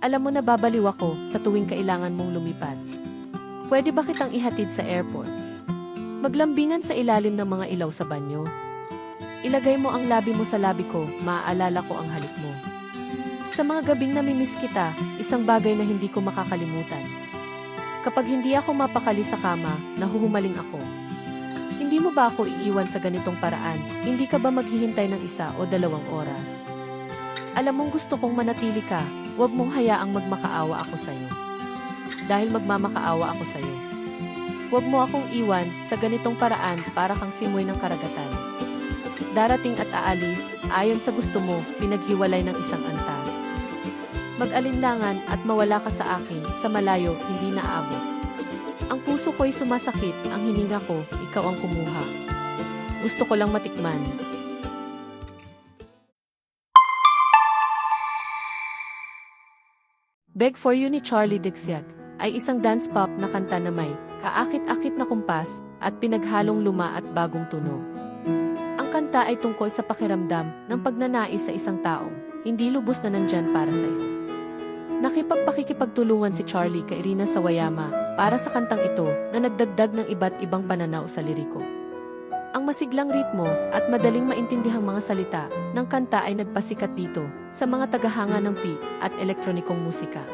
Alam mo na babaliw ako sa tuwing kailangan mong lumipad. Pwede ba kitang ihatid sa airport? Maglambingan sa ilalim ng mga ilaw sa banyo. Ilagay mo ang labi mo sa labi ko, maaalala ko ang halik mo. Sa mga gabing namimiss kita, isang bagay na hindi ko makakalimutan. Kapag hindi ako mapakali sa kama, nahuhumaling ako. Hindi mo ba ako iiwan sa ganitong paraan? Hindi ka ba maghihintay ng 1 o 2 oras? Alam mong gusto kong manatili ka, huwag mong hayaang magmakaawa ako sa'yo. Dahil magmamakaawa ako sa'yo. Huwag mo akong iwan sa ganitong paraan para kang simoy ng karagatan. Darating at aalis, ayon sa gusto mo, pinaghiwalay ng isang antas. Mag-alinlangan at mawala ka sa akin, sa malayo, hindi naaabot. Ang puso ko'y sumasakit, ang hininga ko, ikaw ang kumuha. Gusto ko lang matikman. Beg for You ni Charlie Dixit ay isang dance pop na kanta na may kaakit-akit na kumpas at pinaghalong luma at bagong tunog. Ang kanta ay tungkol sa pakiramdam ng pagnanais sa isang taong hindi lubos na nandyan para sa iyo. Nakipagpakikipagtulungan si Charlie kay Rina Sawayama para sa kantang ito na nagdagdag ng iba't ibang pananaw sa liriko. Ang masiglang ritmo at madaling maintindihang mga salita ng kanta ay nagpasikat dito sa mga tagahanga ng pop at elektronikong musika.